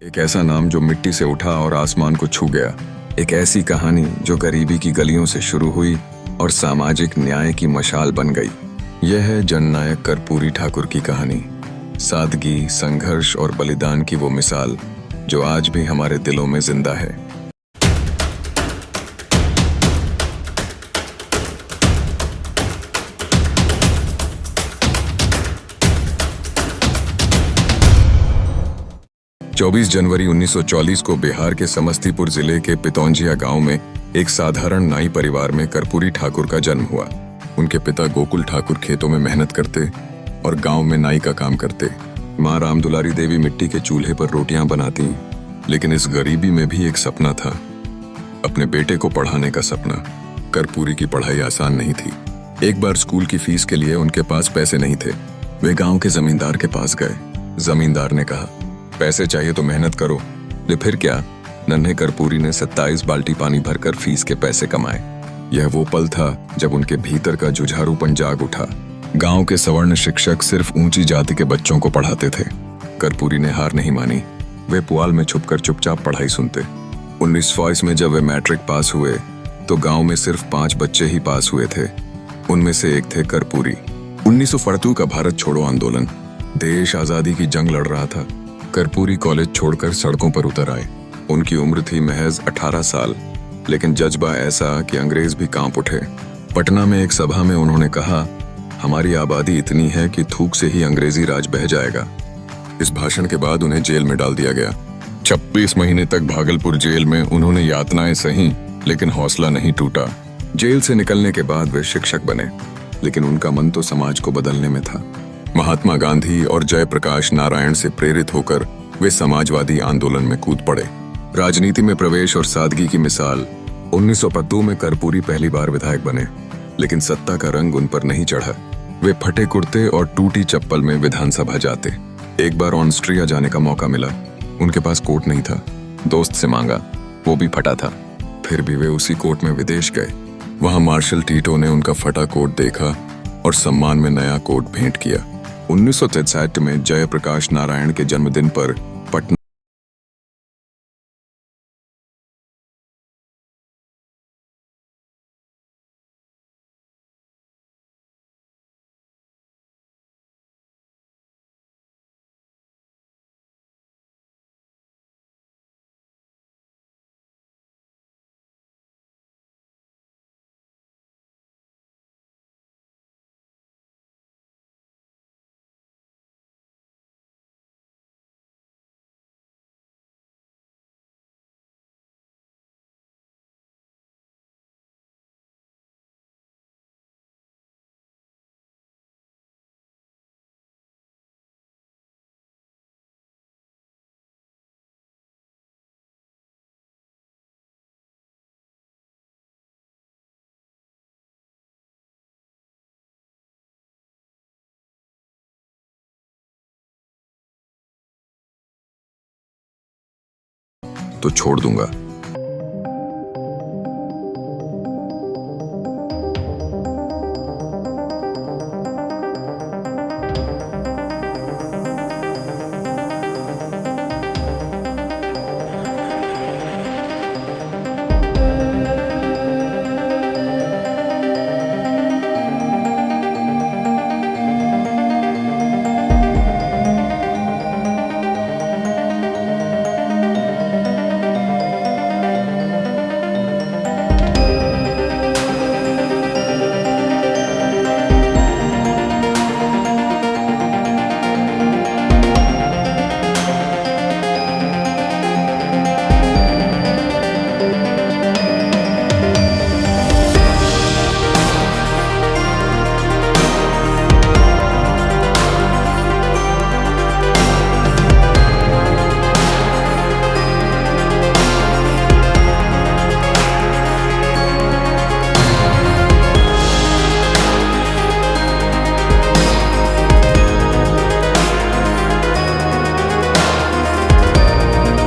एक ऐसा नाम जो मिट्टी से उठा और आसमान को छू गया। एक ऐसी कहानी जो गरीबी की गलियों से शुरू हुई और सामाजिक न्याय की मशाल बन गई। यह है जननायक कर्पूरी ठाकुर की कहानी। सादगी, संघर्ष और बलिदान की वो मिसाल जो आज भी हमारे दिलों में जिंदा है। चौबीस जनवरी 1940 को बिहार के समस्तीपुर जिले के पितौंजिया गांव में एक साधारण नाई परिवार में कर्पूरी ठाकुर का जन्म हुआ। उनके पिता गोकुल ठाकुर खेतों में मेहनत करते और गांव में नाई का काम करते। माँ रामदुलारी देवी मिट्टी के चूल्हे पर रोटियां बनाती। लेकिन इस गरीबी में भी एक सपना था, अपने बेटे को पढ़ाने का सपना। कर्पूरी की पढ़ाई आसान नहीं थी। एक बार स्कूल की फीस के लिए उनके पास पैसे नहीं थे। वे गांव के जमींदार के पास गए। जमींदार ने कहा, पैसे चाहिए तो मेहनत करो। ले फिर क्या? नन्हे कर्पूरी ने 27 बाल्टी पानी भरकर फीस के पैसे कमाए। यह वो पल था जब उनके भीतर का जुझारूपन जाग उठा। गांव के सवर्ण शिक्षक सिर्फ ऊंची जाति के बच्चों को पढ़ाते थे। कर्पूरी ने हार नहीं मानी। वे पुआल में छुपकर चुपचाप पढ़ाई सुनते। 1922 में जब वे मैट्रिक पास हुए तो गांव में सिर्फ 5 बच्चे ही पास हुए थे। उनमें से एक थे कर्पूरी। 1942 का भारत छोड़ो आंदोलन, देश आजादी की जंग लड़ रहा था। कर्पूरी कॉलेज छोड़कर सड़कों पर उतर आए। उनकी उम्र थी महज 18 साल, लेकिन जज्बा ऐसा कि अंग्रेज भी कांप उठे। पटना में एक सभा में उन्होंने कहा, हमारी आबादी इतनी है कि थूक से ही अंग्रेजी राज बह जाएगा। इस भाषण के बाद उन्हें जेल में डाल दिया गया। 26 महीने तक भागलपुर जेल में उन्होंने यातनाएं सही, लेकिन हौसला नहीं टूटा। जेल से निकलने के बाद वे शिक्षक बने, लेकिन उनका मन तो समाज को बदलने में था। महात्मा गांधी और जयप्रकाश नारायण से प्रेरित होकर वे समाजवादी आंदोलन में कूद पड़े। राजनीति में प्रवेश और सादगी की मिसाल। 1952 में कर्पूरी पहली बार विधायक बने, लेकिन सत्ता का रंग उन पर नहीं चढ़ा। वे फटे कुर्ते और टूटी चप्पल में विधानसभा जाते। एक बार ऑस्ट्रिया जाने का मौका मिला। उनके पास कोट नहीं था। दोस्त से मांगा, वो भी फटा था। फिर भी वे उसी कोट में विदेश गए। वहां मार्शल टीटो ने उनका फटा कोट देखा और सम्मान में नया कोट भेंट किया। 1963 में जयप्रकाश नारायण के जन्मदिन पर पटना तो छोड़ दूंगा।